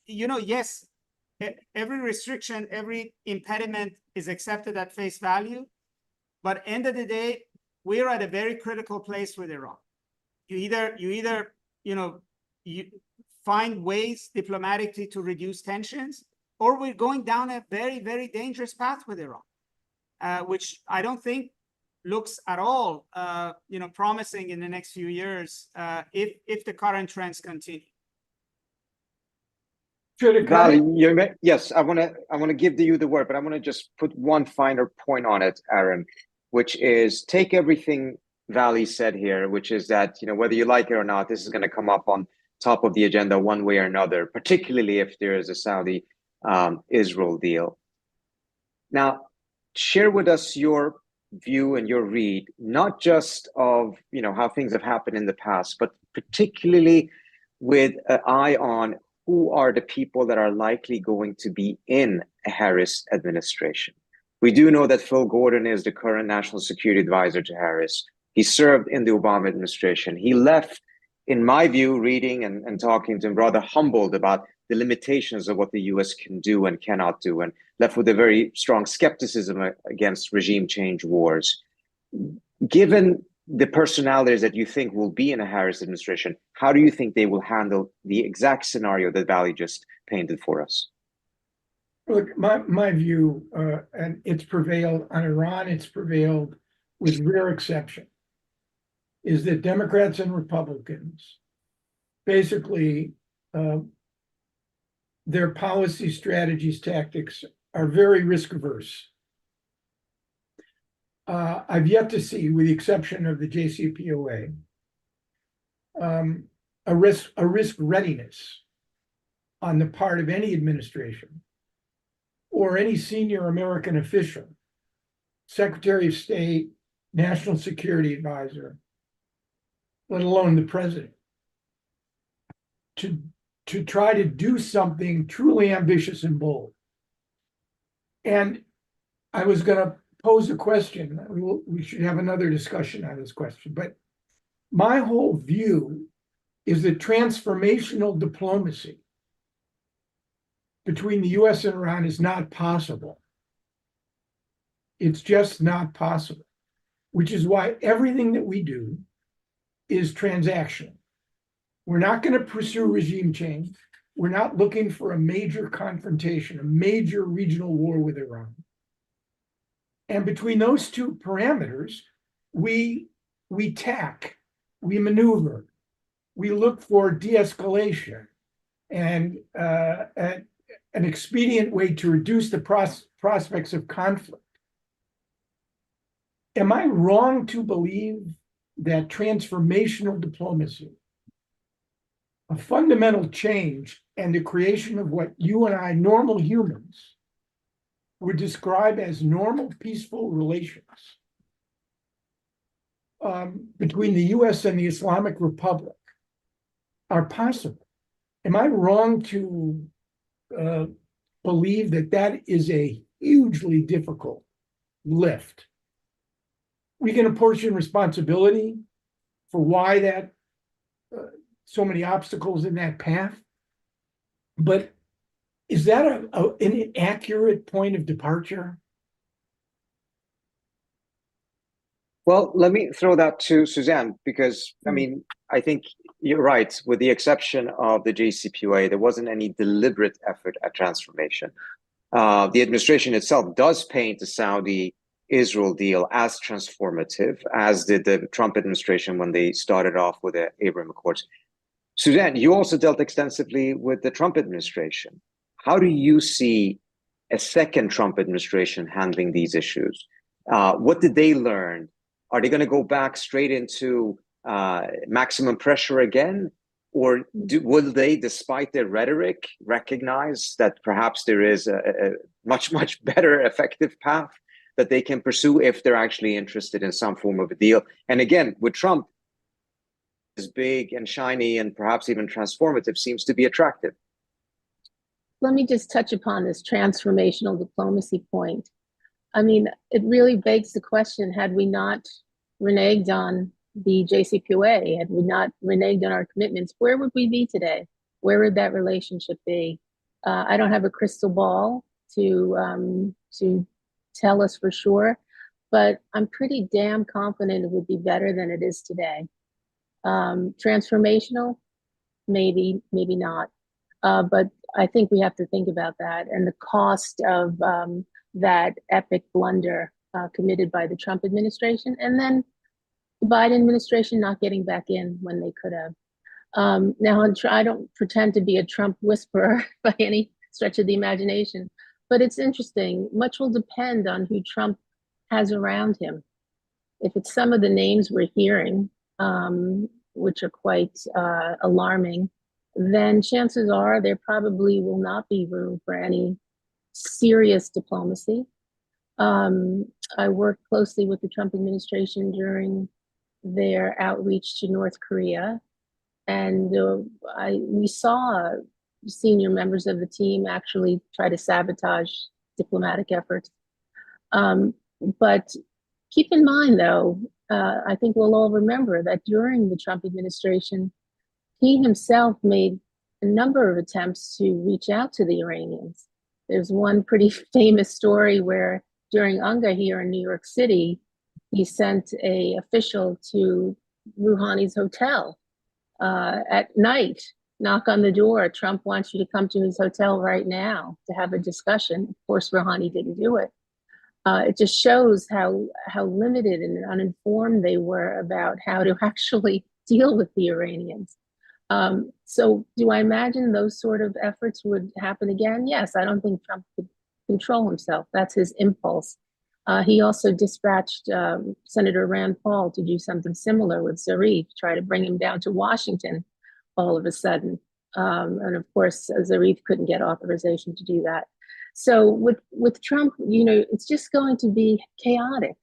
yes, every restriction, every impediment is accepted at face value, but end of the day, we're at a very critical place with Iran. You either find ways diplomatically to reduce tensions, or we're going down a very, very dangerous path with Iran, which I don't think looks at all, promising in the next few years if the current trends continue. Vali, yes, I want to give you the word, but I want to just put one finer point on it, Aaron, which is take everything Vali said here, which is that whether you like it or not, this is going to come up on top of the agenda one way or another, particularly if there is a Saudi Israel deal. Now, share with us your view and your read, not just of how things have happened in the past, but particularly with an eye on who are the people that are likely going to be in a Harris administration. We do know that Phil Gordon is the current national security advisor to Harris. He served in the Obama administration. He left, in my view, reading and talking to him, rather humbled about the limitations of what the US can do and cannot do, and left with a very strong skepticism against regime change wars. Given the personalities that you think will be in a Harris administration, how do you think they will handle the exact scenario that Vali just painted for us? Look, my view, and it's prevailed on Iran, it's prevailed with rare exception, is that Democrats and Republicans basically their policy strategies, tactics are very risk averse. I've yet to see, with the exception of the JCPOA, a risk readiness on the part of any administration or any senior American official, Secretary of State, National Security Advisor, let alone the president, to try to do something truly ambitious and bold. And I was going to pose a question. We should have another discussion on this question. But my whole view is that transformational diplomacy between the US and Iran is not possible. It's just not possible, which is why everything that we do is transactional. We're not going to pursue regime change. We're not looking for a major confrontation, a major regional war with Iran. And between those two parameters, we tack, we maneuver, we look for de-escalation and an expedient way to reduce the prospects of conflict. Am I wrong to believe that transformational diplomacy, a fundamental change and the creation of what you and I, normal humans, would describe as normal, peaceful relations between the US and the Islamic Republic are possible? Am I wrong to believe that that is a hugely difficult lift? We can apportion responsibility for why that so many obstacles in that path, but is that an inaccurate point of departure? Well, let me throw that to Suzanne, because I think you're right. With the exception of the JCPOA, there wasn't any deliberate effort at transformation. The administration itself does paint the Saudi-Israel deal as transformative, as did the Trump administration when they started off with the Abraham Accords. Suzanne, you also dealt extensively with the Trump administration. How do you see a second Trump administration handling these issues? What did they learn? Are they going to go back straight into maximum pressure again? Or will they, despite their rhetoric, recognize that perhaps there is a much, much better effective path that they can pursue if they're actually interested in some form of a deal? And again, with Trump, is big and shiny and perhaps even transformative seems to be attractive. Let me just touch upon this transformational diplomacy point. It really begs the question, had we not reneged on the JCPOA, had we not reneged on our commitments, where would we be today? Where would that relationship be? I don't have a crystal ball to tell us for sure, but I'm pretty damn confident it would be better than it is today. Transformational, maybe not. But I think we have to think about that and the cost of that epic blunder committed by the Trump administration, and then the Biden administration not getting back in when they could have. Now, I don't pretend to be a Trump whisperer by any stretch of the imagination, but it's interesting. Much will depend on who Trump has around him. If it's some of the names we're hearing, which are quite alarming, then chances are there probably will not be room for any serious diplomacy. I worked closely with the Trump administration during their outreach to North Korea, and we saw senior members of the team actually try to sabotage diplomatic efforts. But keep in mind, though, I think we'll all remember that during the Trump administration, he himself made a number of attempts to reach out to the Iranians. There's one pretty famous story where during UNGA here in New York City, he sent an official to Rouhani's hotel at night, knock on the door. Trump wants you to come to his hotel right now to have a discussion. Of course, Rouhani didn't do it. It just shows how limited and uninformed they were about how to actually deal with the Iranians. So do I imagine those sort of efforts would happen again? Yes, I don't think Trump could control himself. That's his impulse. He also dispatched Senator Rand Paul to do something similar with Zarif, try to bring him down to Washington all of a sudden. And of course, Zarif couldn't get authorization to do that. So with Trump, it's just going to be chaotic.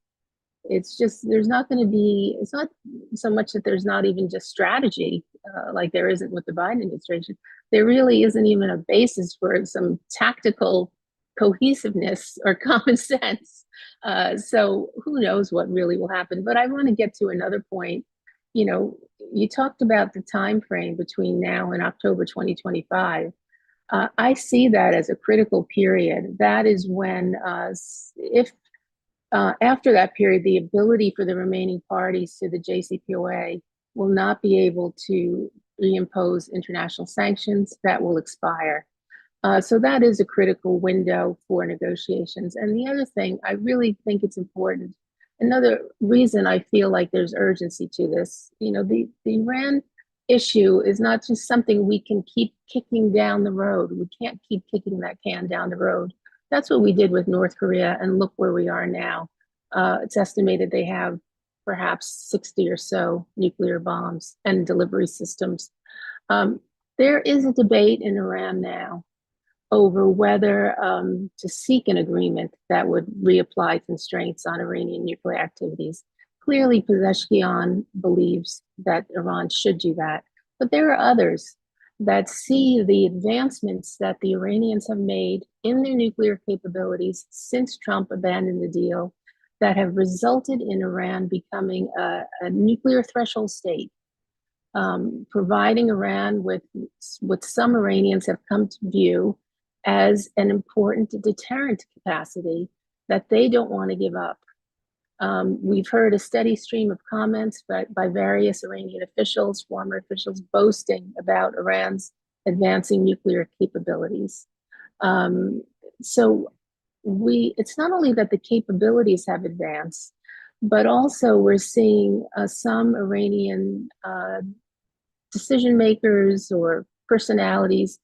It's just, there's not going to be, it's not so much that there's not even just strategy like there isn't with the Biden administration. There really isn't even a basis for some tactical cohesiveness or common sense. So who knows what really will happen. But I want to get to another point. You talked about the time frame between now and October 2025. I see that as a critical period. That is when, after that period, the ability for the remaining parties to the JCPOA will not be able to reimpose international sanctions. That will expire. So that is a critical window for negotiations. And the other thing, I really think it's important. Another reason I feel like there's urgency to this, the Iran issue is not just something we can keep kicking down the road. We can't keep kicking that can down the road. That's what we did with North Korea, and look where we are now. It's estimated they have perhaps 60 or so nuclear bombs and delivery systems. There is a debate in Iran now over whether to seek an agreement that would reapply constraints on Iranian nuclear activities. Clearly, Pezeshkian believes that Iran should do that, but there are others that see the advancements that the Iranians have made in their nuclear capabilities since Trump abandoned the deal that have resulted in Iran becoming a nuclear threshold state, providing Iran with what some Iranians have come to view as an important deterrent capacity that they don't want to give up. We've heard a steady stream of comments by various Iranian officials, former officials, boasting about Iran's advancing nuclear capabilities. So it's not only that the capabilities have advanced, but also we're seeing some Iranian decision makers or personalities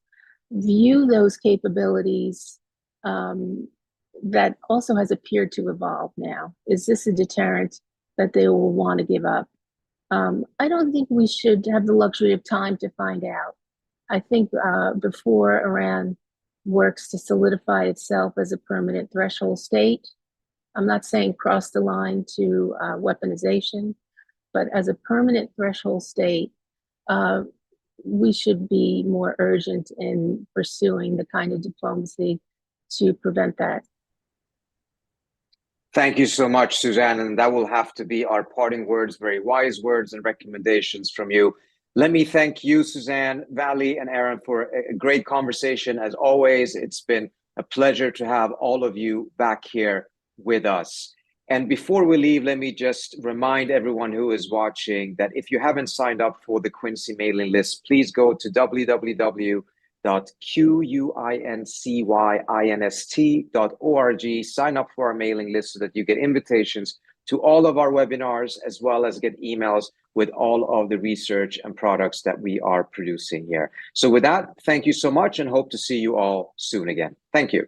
view those capabilities that also has appeared to evolve now. Is this a deterrent that they will want to give up? I don't think we should have the luxury of time to find out. I think before Iran works to solidify itself as a permanent threshold state, I'm not saying cross the line to weaponization, but as a permanent threshold state, we should be more urgent in pursuing the kind of diplomacy to prevent that. Thank you so much, Suzanne. And that will have to be our parting words, very wise words and recommendations from you. Let me thank you, Suzanne, Vali, and Aaron, for a great conversation. As always, it's been a pleasure to have all of you back here with us. And before we leave, let me just remind everyone who is watching that if you haven't signed up for the Quincy mailing list, please go to www.quincy.org www.quincyinst.org. Sign up for our mailing list so that you get invitations to all of our webinars, as well as get emails with all of the research and products that we are producing here. So with that, thank you so much and hope to see you all soon again. Thank you.